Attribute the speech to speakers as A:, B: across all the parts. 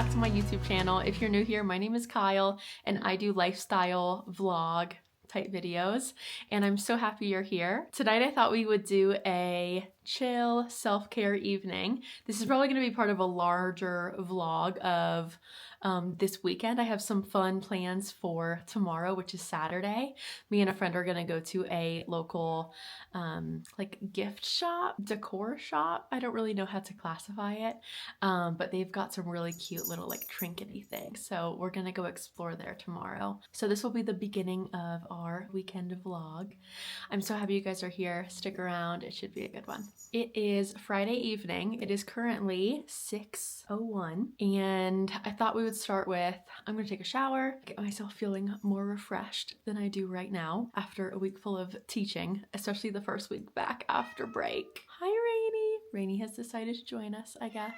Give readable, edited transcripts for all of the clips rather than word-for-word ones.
A: back to my YouTube channel. If you're new here, my name is Kyle and I do lifestyle vlog type videos, and I'm so happy you're here. Tonight I thought we would do a chill self-care evening. This is probably going to be part of a larger vlog of this weekend. I have some fun plans for tomorrow, which is Saturday. Me and a friend are going to go to a local like gift shop, decor shop. I don't really know how to classify it, but they've got some really cute little like trinkety things. So we're going to go explore there tomorrow. So this will be the beginning of our weekend vlog. I'm so happy you guys are here. Stick around. It should be a good one. It is Friday evening. It is currently 6:01, and I thought we would start with, I'm gonna take a shower, get myself feeling more refreshed than I do right now after a week full of teaching, especially the first week back after break. Hi, Rainy. Rainy has decided to join us, I guess.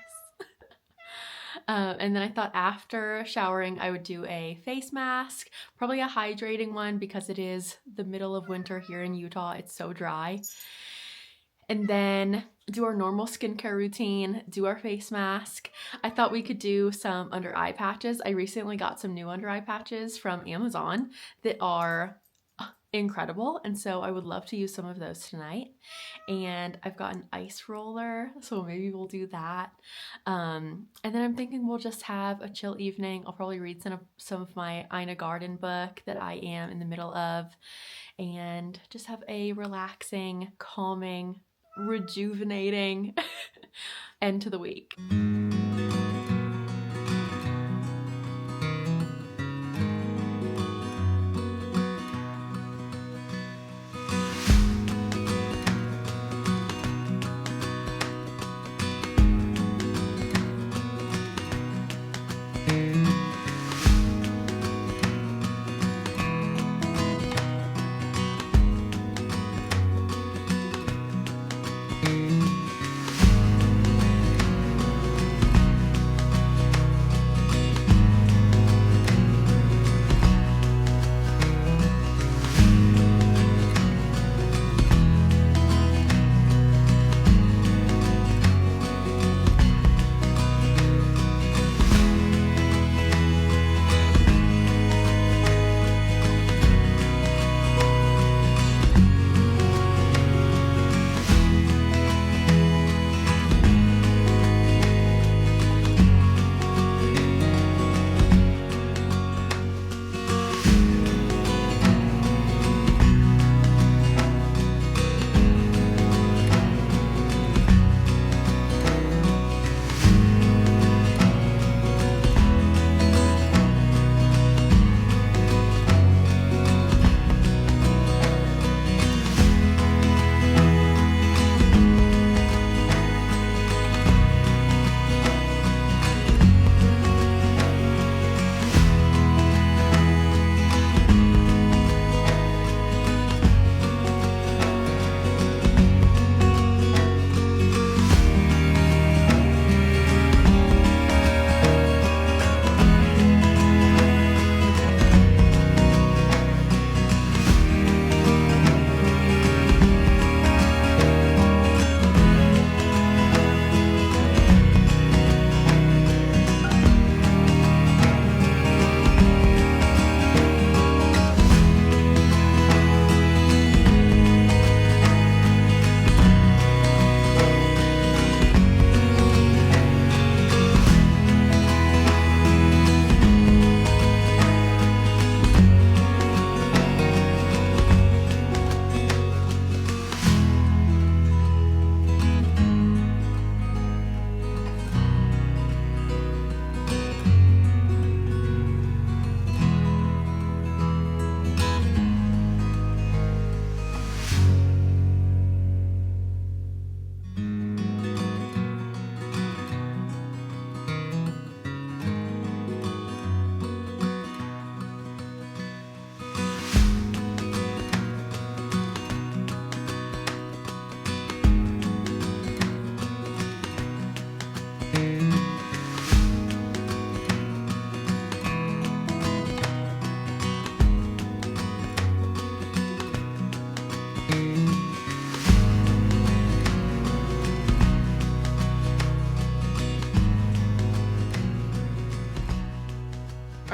A: And then I thought after showering, I would do a face mask, probably a hydrating one because it is the middle of winter here in Utah. It's so dry. And then do our normal skincare routine, do our face mask. I thought we could do some under eye patches. I recently got some new under eye patches from Amazon that are incredible, and so I would love to use some of those tonight. And I've got an ice roller, so maybe we'll do that. And then I'm thinking we'll just have a chill evening. I'll probably read some of my Ina Garden book that I am in the middle of, and just have a relaxing, calming, rejuvenating end to the week.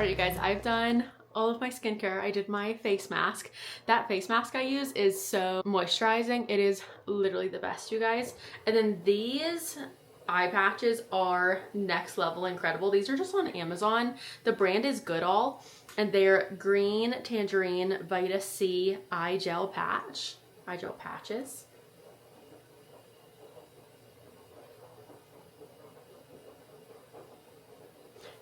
A: Alright you guys, I've done all of my skincare. I did my face mask. That face mask I use is so moisturizing. It is literally the best, you guys. And then these eye patches are next level incredible. These are just on Amazon. The brand is Goodall and they're green tangerine Vita C eye gel patches.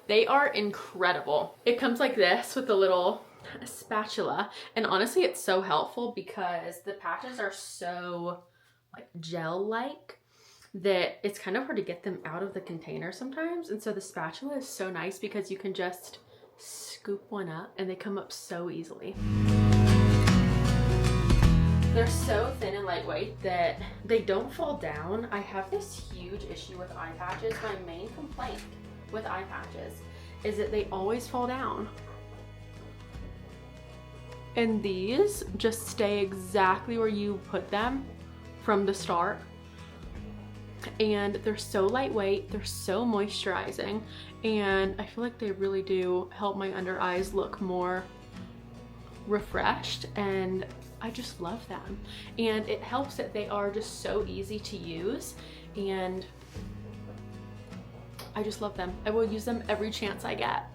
A: They are incredible. It comes like this with a little spatula, and honestly it's so helpful because the patches are so like gel-like that it's kind of hard to get them out of the container sometimes, and so the spatula is so nice because you can just scoop one up and they come up so easily. They're so thin and lightweight that they don't fall down. I have this huge issue with eye patches. My main complaint with eye patches is that they always fall down. And these just stay exactly where you put them from the start. And they're so lightweight, they're so moisturizing, and I feel like they really do help my under eyes look more refreshed, and I just love them. And it helps that they are just so easy to use, and I just love them. I will use them every chance I get.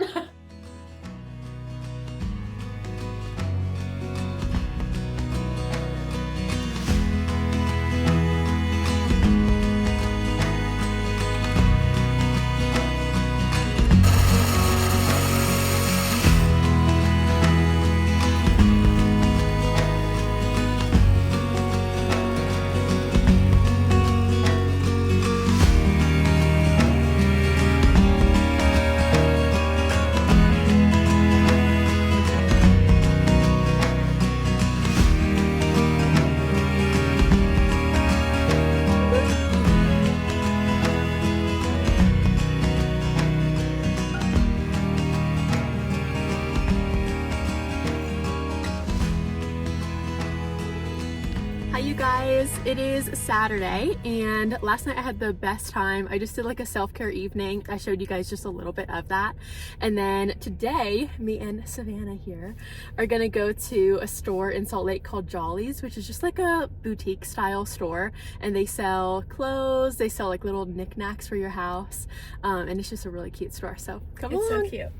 A: Hi you guys, it is Saturday and last night I had the best time. I just did like a self-care evening. I showed you guys just a little bit of that. And then today, me and Savannah here are gonna go to a store in Salt Lake called Jolley's, which is just like a boutique style store. And they sell clothes, they sell like little knickknacks for your house. And it's just a really cute store, so come on.
B: It's so cute.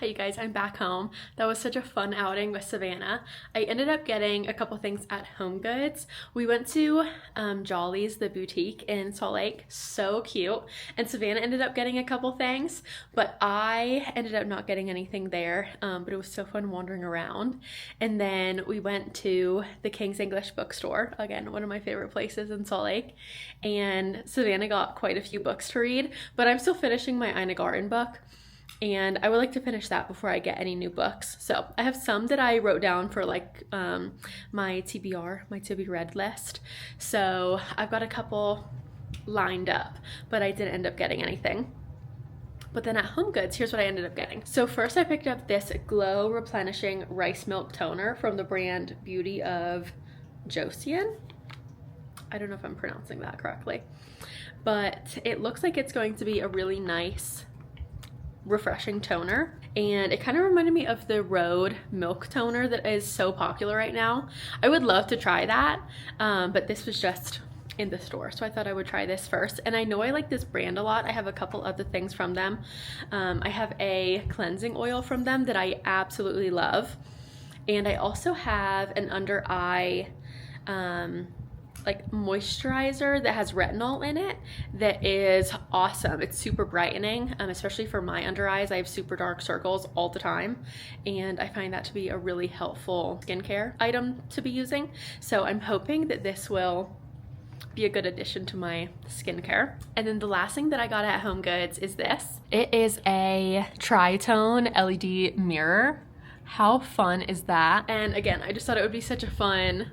A: Hey guys, I'm back home. That was such a fun outing with Savannah. I ended up getting a couple things at HomeGoods. We went to Jolley's, the boutique in Salt Lake. So cute. And Savannah ended up getting a couple things, but I ended up not getting anything there. But it was so fun wandering around. And then we went to the King's English Bookstore, again, one of my favorite places in Salt Lake. And Savannah got quite a few books to read, but I'm still finishing my Ina Garten book. And I would like to finish that before I get any new books. So I have some that I wrote down for like my TBR, my to be read list. So I've got a couple lined up, but I didn't end up getting anything. But then at HomeGoods, here's what I ended up getting. So first I picked up this Glow Replenishing Rice Milk Toner from the brand Beauty of Joseon. I don't know if I'm pronouncing that correctly, but it looks like it's going to be a really nice refreshing toner, and it kind of reminded me of the Rhode milk toner that is so popular right now. I would love to try that, but this was just in the store, so I thought I would try this first. And I know I like this brand a lot. I have a couple other things from them. I have a cleansing oil from them that I absolutely love, and I also have an under eye like moisturizer that has retinol in it that is awesome. It's super brightening, especially for my under eyes. I have super dark circles all the time, and I find that to be a really helpful skincare item to be using. So I'm hoping that this will be a good addition to my skincare. And then the last thing that I got at HomeGoods is this. It is a Tritone LED mirror. How fun is that? And again, I just thought it would be such a fun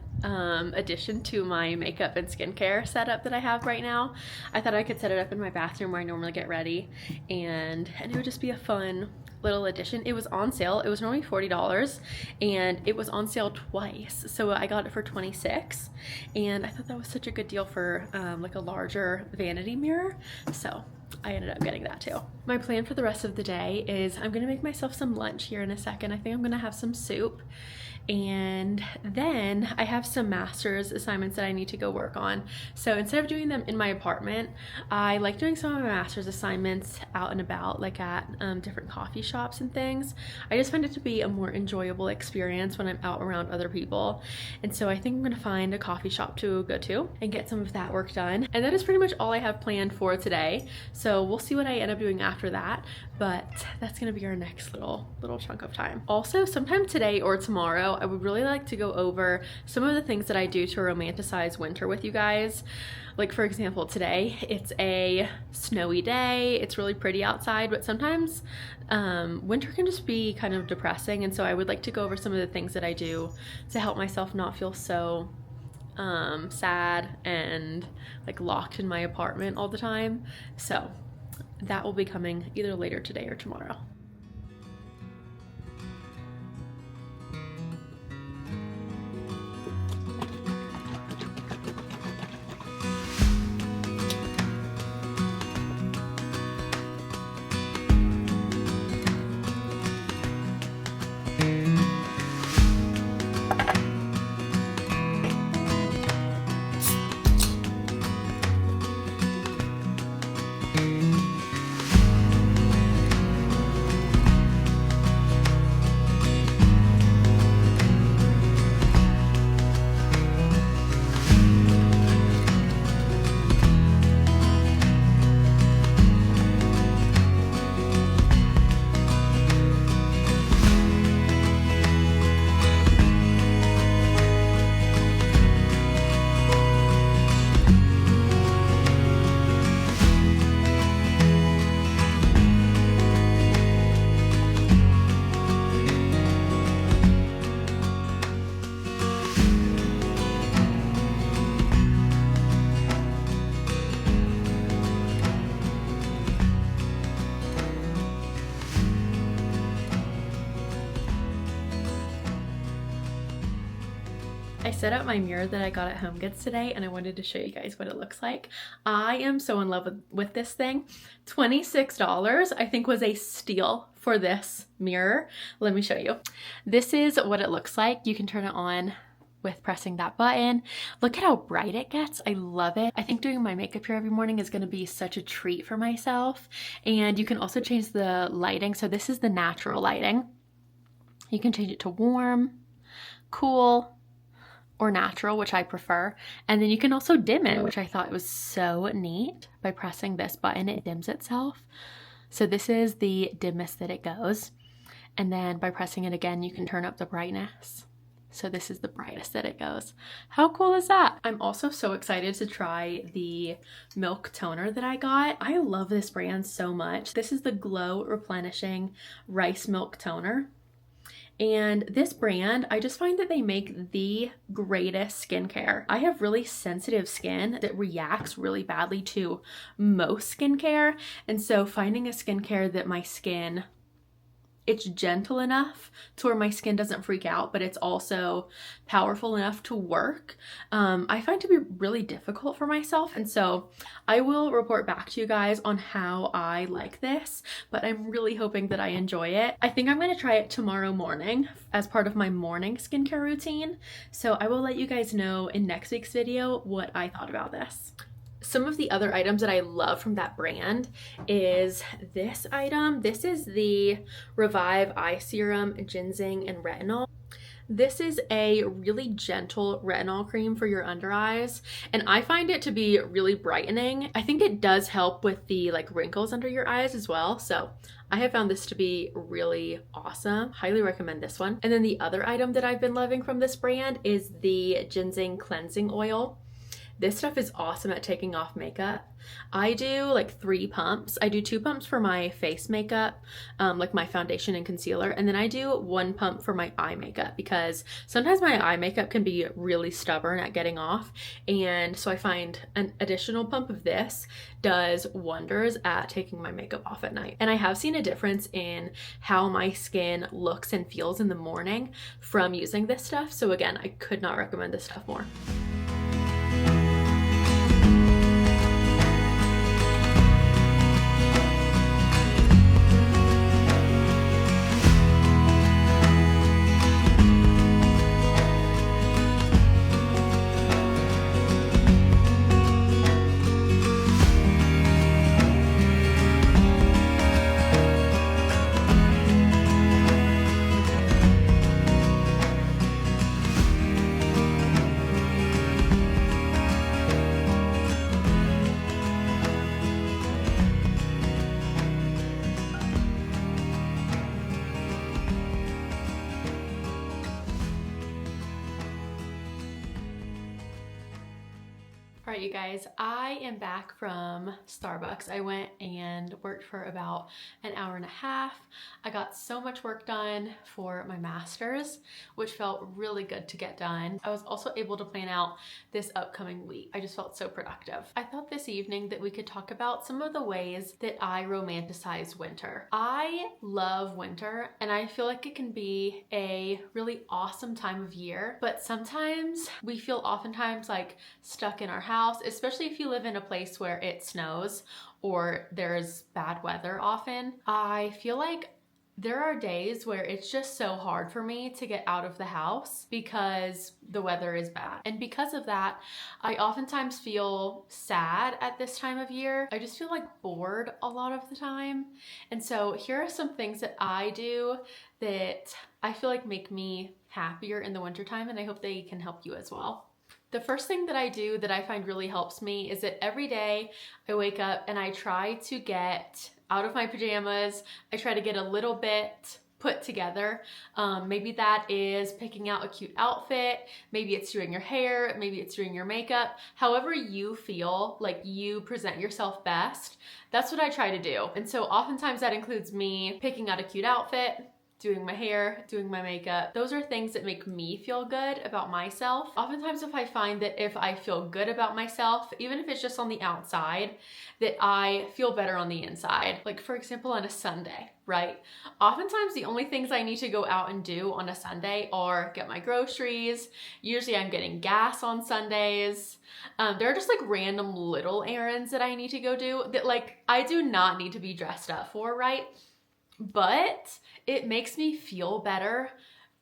A: addition to my makeup and skincare setup that I have right now. I thought I could set it up in my bathroom where I normally get ready, and it would just be a fun little addition. It was on sale. It was normally $40, and it was on sale twice, so I got it for $26, and I thought that was such a good deal for like a larger vanity mirror, so I ended up getting that too. My plan for the rest of the day is I'm gonna make myself some lunch here in a second. I think I'm gonna have some soup, and then I have some master's assignments that I need to go work on. So instead of doing them in my apartment, I like doing some of my master's assignments out and about, like at different coffee shops and things. I just find it to be a more enjoyable experience when I'm out around other people. And so I think I'm gonna find a coffee shop to go to and get some of that work done. And that is pretty much all I have planned for today. So we'll see what I end up doing after that, but that's gonna be our next little chunk of time. Also, sometime today or tomorrow, I would really like to go over some of the things that I do to romanticize winter with you guys. Like, for example, today it's a snowy day, it's really pretty outside, but sometimes winter can just be kind of depressing, and so I would like to go over some of the things that I do to help myself not feel so sad and like locked in my apartment all the time. So that will be coming either later today or tomorrow. I set up my mirror that I got at HomeGoods today, and I wanted to show you guys what it looks like. I am so in love with this thing. $26 I think was a steal for this mirror. Let me show you. This is what it looks like. You can turn it on with pressing that button. Look at how bright it gets. I love it. I think doing my makeup here every morning is going to be such a treat for myself. And you can also change the lighting. So this is the natural lighting. You can change it to warm, cool, or natural, which I prefer. And then you can also dim it, which I thought was so neat. By pressing this button, it dims itself. So this is the dimmest that it goes. And then by pressing it again, you can turn up the brightness. So this is the brightest that it goes. How cool is that? I'm also so excited to try the milk toner that I got. I love this brand so much. This is the Glow Replenishing Rice Milk Toner. And this brand, I just find that they make the greatest skincare. I have really sensitive skin that reacts really badly to most skincare. And so finding a skincare that my skin, it's gentle enough to where my skin doesn't freak out, but it's also powerful enough to work, I find to be really difficult for myself. And so I will report back to you guys on how I like this, but I'm really hoping that I enjoy it. I think I'm going to try it tomorrow morning as part of my morning skincare routine. So I will let you guys know in next week's video what I thought about this. Some of the other items that I love from that brand is this item. This is the Revive Eye Serum, Ginseng, and Retinol. This is a really gentle retinol cream for your under eyes, and I find it to be really brightening. I think it does help with the wrinkles under your eyes as well. So I have found this to be really awesome. Highly recommend this one. And then the other item that I've been loving from this brand is the Ginseng Cleansing Oil. This stuff is awesome at taking off makeup. I do 3 pumps. I do 2 pumps for my face makeup, like my foundation and concealer, and then I do 1 pump for my eye makeup because sometimes my eye makeup can be really stubborn at getting off, and so I find an additional pump of this does wonders at taking my makeup off at night. And I have seen a difference in how my skin looks and feels in the morning from using this stuff. So again, I could not recommend this stuff more. All right, you guys, I am back from Starbucks. I went and worked for about an hour and a half. I got so much work done for my master's, which felt really good to get done. I was also able to plan out this upcoming week. I just felt so productive. I thought this evening that we could talk about some of the ways that I romanticize winter. I love winter, and I feel like it can be a really awesome time of year, but sometimes we feel oftentimes stuck in our house, especially if you live in a place where it snows or there's bad weather often. I feel like there are days where it's just so hard for me to get out of the house because the weather is bad. And because of that, I oftentimes feel sad at this time of year. I just feel bored a lot of the time. And so here are some things that I do that I feel make me happier in the wintertime, and I hope they can help you as well. The first thing that I do that I find really helps me is that every day I wake up and I try to get out of my pajamas. I try to get a little bit put together. Maybe that is picking out a cute outfit. Maybe it's doing your hair. Maybe it's doing your makeup. However you feel like you present yourself best, that's what I try to do. And so oftentimes that includes me picking out a cute outfit, doing my hair, doing my makeup. Those are things that make me feel good about myself. Oftentimes if I find that if I feel good about myself, even if it's just on the outside, that I feel better on the inside. For example, on a Sunday, right? Oftentimes the only things I need to go out and do on a Sunday are get my groceries. Usually I'm getting gas on Sundays. There are just random little errands that I need to go do that I do not need to be dressed up for, right? But it makes me feel better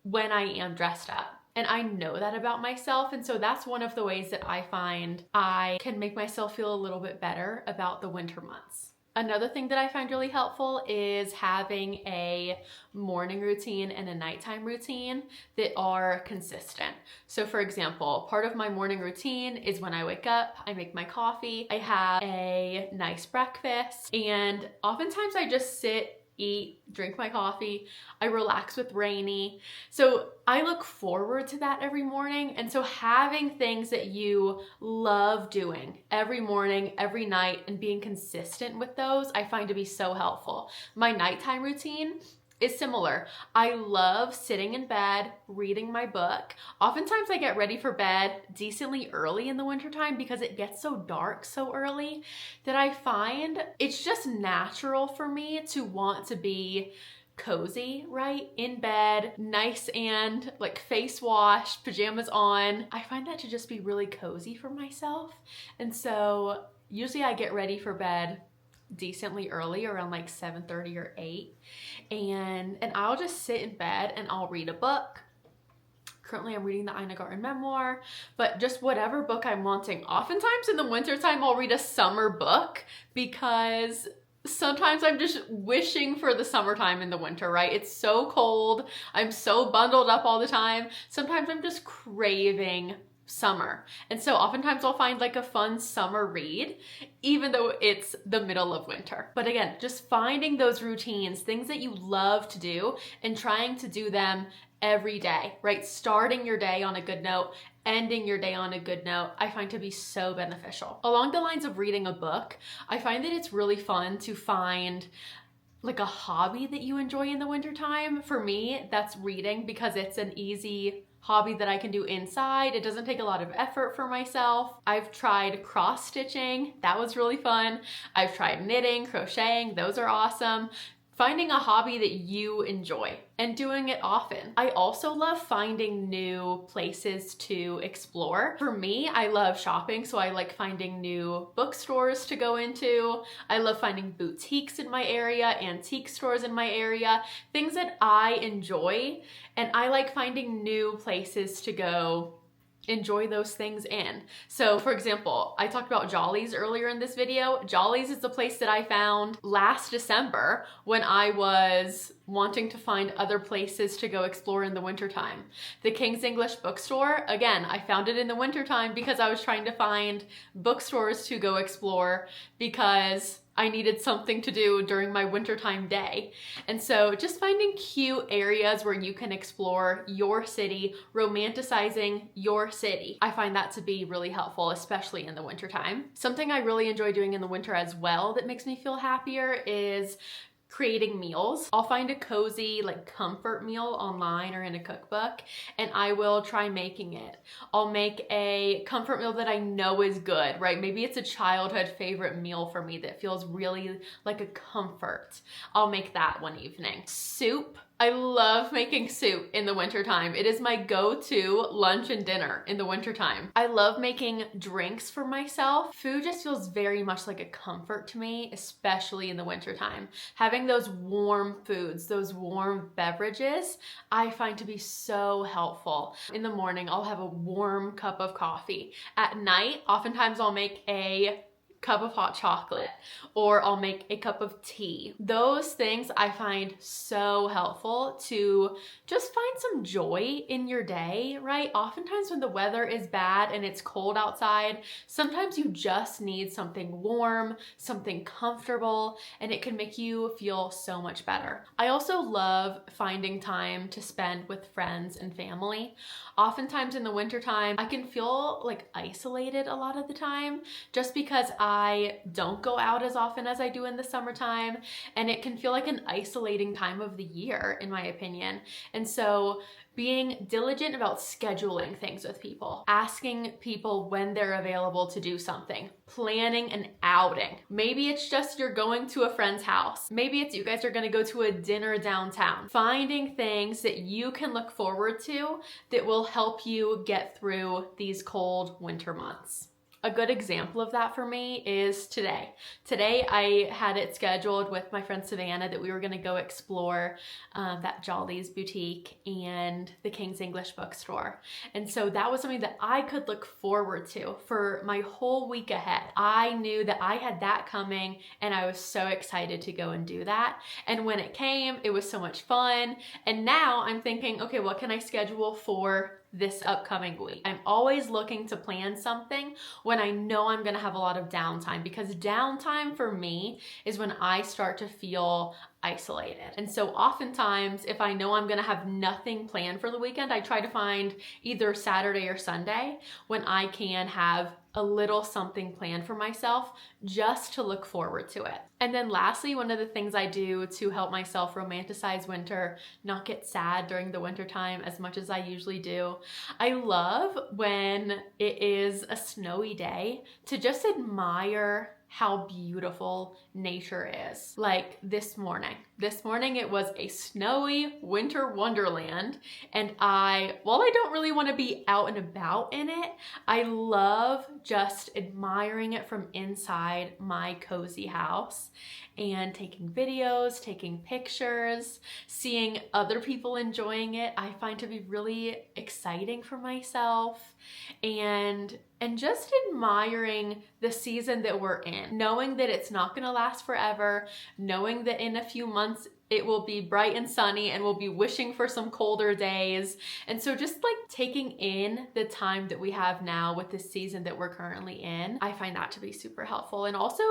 A: when I am dressed up. And I know that about myself. And so that's one of the ways that I find I can make myself feel a little bit better about the winter months. Another thing that I find really helpful is having a morning routine and a nighttime routine that are consistent. So for example, part of my morning routine is when I wake up, I make my coffee, I have a nice breakfast, and oftentimes I just sit, eat, drink my coffee, I relax with Rainy. So I look forward to that every morning. And so having things that you love doing every morning, every night, and being consistent with those, I find to be so helpful. My nighttime routine is similar. I love sitting in bed, reading my book. Oftentimes I get ready for bed decently early in the wintertime because it gets so dark so early that I find it's just natural for me to want to be cozy, right? In bed, nice and like face wash, pajamas on. I find that to just be really cozy for myself. And so usually I get ready for bed decently early, around like 7:30 or 8, and I'll just sit in bed and I'll read a book. Currently I'm reading the Ina Garten memoir, but just whatever book I'm wanting. Oftentimes in the wintertime I'll read a summer book because sometimes I'm just wishing for the summertime in the winter, right? It's so cold, I'm so bundled up all the time. Sometimes I'm just craving summer. And so oftentimes I'll find like a fun summer read, even though it's the middle of winter. But again, just finding those routines, things that you love to do, and trying to do them every day, right? Starting your day on a good note, ending your day on a good note, I find to be so beneficial. Along the lines of reading a book, I find that it's really fun to find like a hobby that you enjoy in the wintertime. For me, that's reading, because it's an easy hobby that I can do inside. It doesn't take a lot of effort for myself. I've tried cross stitching. That was really fun. I've tried knitting, crocheting. Those are awesome. Finding a hobby that you enjoy and doing it often. I also love finding new places to explore. For me, I love shopping, so I like finding new bookstores to go into. I love finding boutiques in my area, antique stores in my area, things that I enjoy, and I like finding new places to go enjoy those things in. So for example, I talked about Jolley's earlier in this video. Jolley's is the place that I found last December when I was wanting to find other places to go explore in the wintertime. The King's English Bookstore, again, I found it in the wintertime because I was trying to find bookstores to go explore because I needed something to do during my wintertime day. And so just finding cute areas where you can explore your city, romanticizing your city. I find that to be really helpful, especially in the wintertime. Something I really enjoy doing in the winter as well that makes me feel happier is creating meals. I'll find a cozy like comfort meal online or in a cookbook, and I will try making it. I'll make a comfort meal that I know is good, right? Maybe it's a childhood favorite meal for me that feels really like a comfort. I'll make that one evening. Soup. I love making soup in the wintertime. It is my go-to lunch and dinner in the wintertime. I love making drinks for myself. Food just feels very much like a comfort to me, especially in the wintertime. Having those warm foods, those warm beverages, I find to be so helpful. In the morning, I'll have a warm cup of coffee. At night, oftentimes I'll make a cup of hot chocolate, or I'll make a cup of tea. Those things I find so helpful to just find some joy in your day, right? Oftentimes when the weather is bad and it's cold outside, sometimes you just need something warm, something comfortable, and it can make you feel so much better. I also love finding time to spend with friends and family. Oftentimes in the wintertime, I can feel like isolated a lot of the time just because I don't go out as often as I do in the summertime, and it can feel like an isolating time of the year, in my opinion. And so being diligent about scheduling things with people, asking people when they're available to do something, planning an outing. Maybe it's just you're going to a friend's house. Maybe it's you guys are gonna go to a dinner downtown. Finding things that you can look forward to that will help you get through these cold winter months. A good example of that for me is today. Today I had it scheduled with my friend Savannah that we were gonna go explore that Jolley's boutique and the King's English bookstore. And so that was something that I could look forward to for my whole week ahead. I knew that I had that coming and I was so excited to go and do that. And when it came, it was so much fun. And now I'm thinking, okay, what can I schedule for this upcoming week? I'm always looking to plan something when I know I'm gonna have a lot of downtime, because downtime for me is when I start to feel isolated. And so oftentimes, if I know I'm gonna have nothing planned for the weekend, I try to find either Saturday or Sunday when I can have a little something planned for myself just to look forward to it. And then lastly, one of the things I do to help myself romanticize winter, not get sad during the winter time as much as I usually do, I love when it is a snowy day to just admire how beautiful nature is. Like this morning it was a snowy winter wonderland, and while I don't really want to be out and about in it, I love just admiring it from inside my cozy house and taking videos, taking pictures, seeing other people enjoying it. I find to be really exciting for myself, and just admiring the season that we're in, knowing that it's not gonna last forever, knowing that in a few months it will be bright and sunny and we'll be wishing for some colder days. And so just like taking in the time that we have now with the season that we're currently in, I find that to be super helpful. And also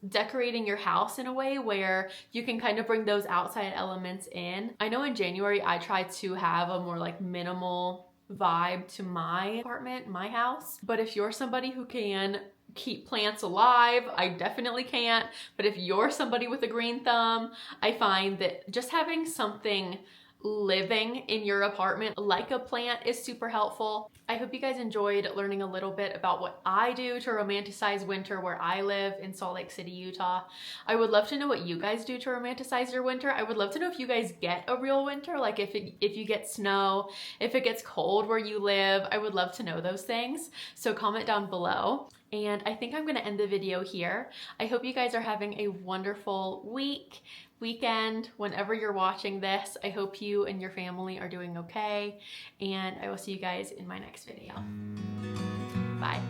A: decorating your house in a way where you can kind of bring those outside elements in. I know in January I try to have a more like minimal vibe to my apartment, my house. But if you're somebody who can keep plants alive, I definitely can't. But if you're somebody with a green thumb, I find that just having something living in your apartment like a plant is super helpful. I hope you guys enjoyed learning a little bit about what I do to romanticize winter where I live in Salt Lake City, Utah. I would love to know what you guys do to romanticize your winter. I would love to know if you guys get a real winter, like if you get snow, if it gets cold where you live. I would love to know those things. So comment down below. And I think I'm gonna end the video here. I hope you guys are having a wonderful weekend, whenever you're watching this. I hope you and your family are doing okay, and I will see you guys in my next video. Bye.